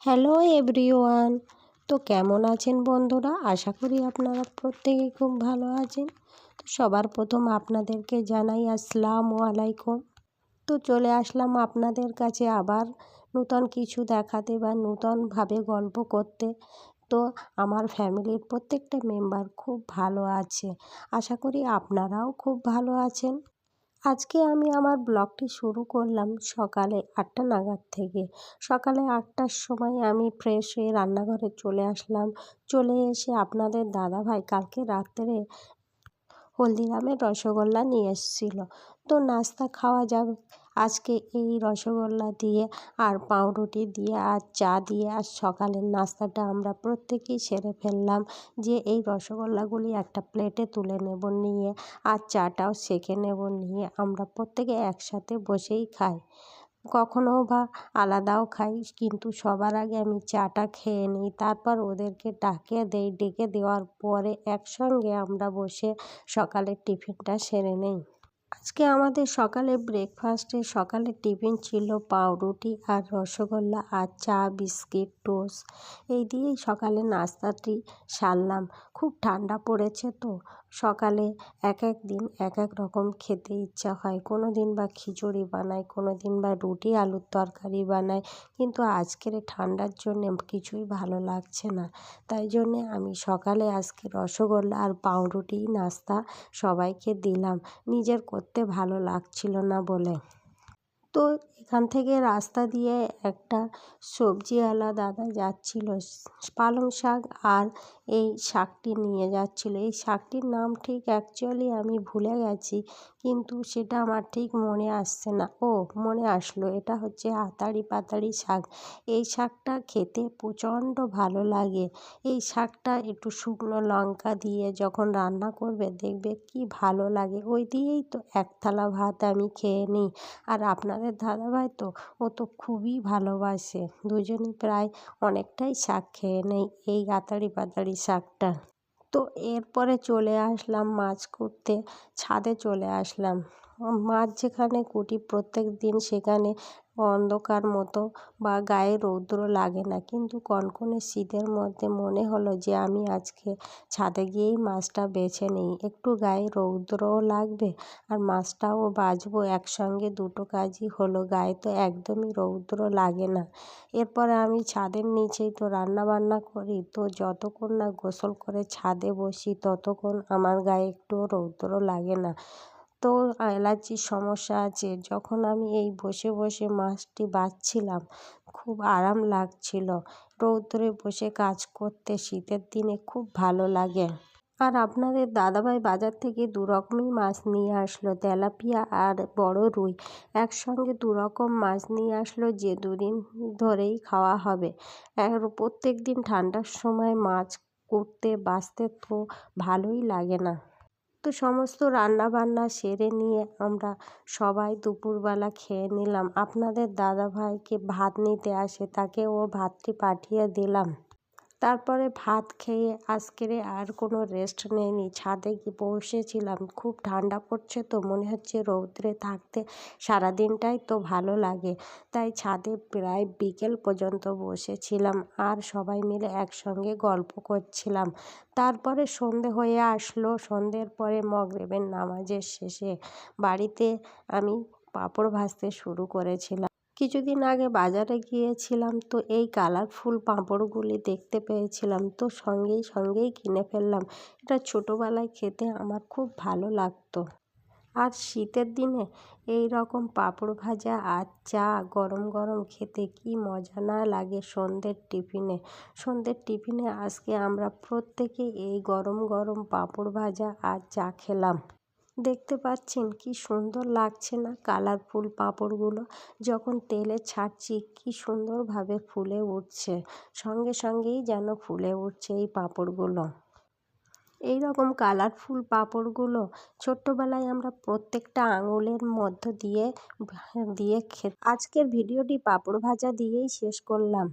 Hello everyone. তো কেমন আছেন বন্ধুরা? আশা করি আপনারা প্রত্যেকেই খুব ভালো আছেন। তো সবার প্রথম আপনাদেরকে জানাই আসসালামু আলাইকুম। তো চলে আসলাম আপনাদের কাছে আবার নূতন কিছু দেখাতে বা নূতনভাবে গল্প করতে। তো আমার ফ্যামিলির প্রত্যেকটা মেম্বার খুব ভালো আছে। আশা করি আপনারাও খুব ভালো আছেন। আজকে আমি আমার ব্লগটি শুরু করলাম সকালে 8টা নাগাদ থেকে। সকালে 8টার সময় আমি ফ্রেশ হয়ে রান্নাঘরে চলে আসলাম। চলে এসে আপনাদের দাদাভাই কালকে রাত্রে হলদিরামের রসগোল্লা নিয়ে এসেছিলো। তো নাস্তা খাওয়া যাবে আজকে এই রসগোল্লা দিয়ে আর পাউরুটি দিয়ে আর চা দিয়ে। আর সকালের নাস্তাটা আমরা প্রত্যেকেই সেরে ফেললাম, যে এই রসগোল্লাগুলি একটা প্লেটে তুলে নেব, নিয়ে আর চাটাও সেঁকে নেব, নিয়ে আমরা প্রত্যেকে একসাথে বসেই খাই। কখনো বা আলাদাও খাই, কিন্তু সবার আগে আমি চাটা খেয়ে নিই, তারপর ওদেরকে ডেকে দেওয়ার পরে একসঙ্গে আমরা বসে সকালের টিফিনটা সেরে নেই। আজকে আমাদের সকালের টিফিন ছিল পাউরুটি আর রসগোল্লা আর চা, বিস্কিট, টোস্ট এই দিয়েই সকালে নাস্তাটি সারলাম। খুব ঠান্ডা পড়েছে তো সকালে এক এক দিন এক এক রকম খেতে ইচ্ছা হয়। কোনো দিন বা খিচুড়ি বানাই, কোনো দিন বা রুটি আলুর তরকারি বানাই, কিন্তু আজকের ঠান্ডার জন্যে কিছুই ভালো লাগছে না। তাই জন্যে আমি সকালে আজকে রসগোল্লা আর পাউরুটি নাস্তা সবাইকে দিলাম, নিজের করতে ভালো লাগছিল না বলে। তো এখান থেকে রাস্তা দিয়ে একটা সবজিওয়ালা দাদা যাচ্ছিল, পালং শাক আর এই শাকটি নিয়ে যাচ্ছিল। এই শাকটির নাম ঠিক অ্যাকচুয়ালি আমি ভুলে গেছি, কিন্তু সেটা আমার ঠিক মনে আসছে না। মনে আসলো, এটা হচ্ছে আতাড়ি পাতাড়ি শাক। এই শাকটা খেতে প্রচণ্ড ভালো লাগে। এই শাকটা একটু শুকনো লঙ্কা দিয়ে যখন রান্না করবে দেখবে কি ভালো লাগে। ওই দিয়েই তো এক থালা ভাত আমি খেয়ে নিই। আর আপনাদের দাদাভাই তো ও তো খুবই ভালোবাসে, দুজনই প্রায় অনেকটাই শাক খেয়ে নেই এই আতাড়ি পাতাড়ি শাকটা। তো এরপরে চলে আসলাম মাছ কুটতে, ছাদে চলে আসলাম। মাছ যেখানে কুটি প্রত্যেক দিন সেখানে অন্ধকার মতো বা গায়ে রৌদ্র লাগে না, কিন্তু কনকনে শীতের মধ্যে মনে হলো যে আমি আজকে ছাদে গিয়েই মাছটা বেছে নিই, একটু গায়ে রৌদ্রও লাগবে আর মাছটাও বাছবো, একসঙ্গে দুটো কাজই হলো, গায়ে তো একদমই রৌদ্র লাগে না। এরপরে আমি ছাদের নিচেই তো রান্না বান্না করি, তো যতক্ষণ না গোসল করে ছাদে বসি ততক্ষণ আমার গায়ে একটুও রৌদ্র লাগে না। তো অ্যালার্জির সমস্যা আছে। যখন আমি এই বসে বসে মাছটি বাছছিলাম খুব আরাম লাগছিল। রৌদ্রে বসে কাজ করতে শীতের দিনে খুব ভালো লাগে। আর আপনাদের দাদাভাই বাজার থেকে দু রকমই মাছ নিয়ে আসলো, তেলাপিয়া আর বড় রুই। একসঙ্গে দু রকম মাছ নিয়ে আসলো, যে দুদিন ধরেই খাওয়া হবে। আর প্রত্যেক দিন ঠান্ডার সময় মাছ করতে বাছতে তো ভালোই লাগে না। তো সমস্ত রান্না বান্না সেরে নিয়ে আমরা সবাই দুপুরবেলা খেয়ে নিলাম। আপনাদের দাদাভাইকে ভাত নিতে আসে, তাকে ও ভাতটি পাঠিয়ে দিলাম। তারপরে ভাত খেয়ে আজকের আর কোনো রেস্ট নেইনি, ছাদে গিয়ে বসেছিলাম। খুব ঠান্ডা পড়ছে তো মনে হচ্ছে রৌদ্রে থাকতে সারাদিনটাই তো ভালো লাগে, তাই ছাদে প্রায় বিকেল পর্যন্ত বসেছিলাম আর সবাই মিলে একসঙ্গে গল্প করছিলাম। তারপরে সন্ধে হয়ে আসলো। সন্ধ্যের পরে মাগরিবের নামাজের শেষে বাড়িতে আমি পাঁপড় ভাজতে শুরু করেছিলাম। কিছুদিন আগে বাজারে গিয়েছিলাম, তো এই কালারফুল পাঁপড়গুলি দেখতে পেয়েছিলাম, তো সঙ্গেই কিনে ফেললাম। এটা ছোটোবেলায় খেতে আমার খুব ভালো লাগতো। আর শীতের দিনে এই রকম পাঁপড় ভাজা আর চা গরম গরম খেতে কি মজা না লাগে। সন্ধ্যের টিফিনে আজকে আমরা প্রত্যেকে এই গরম গরম পাঁপড় ভাজা আর চা খেলাম। দেখতে পাচ্ছেন কি সুন্দর লাগছে না কালারফুল পাঁপড়গুলো? যখন তেলে ছাড়ছি কি সুন্দরভাবে ফুলে উঠছে, সঙ্গেই যেন ফুলে উঠছে এই পাঁপড়গুলো। এই রকম কালারফুল পাঁপড়গুলো ছোট্টবেলায় আমরা প্রত্যেকটা আঙুলের মধ্য দিয়ে দিয়ে আজকের ভিডিওটি পাঁপড় ভাজা দিয়েই শেষ করলাম।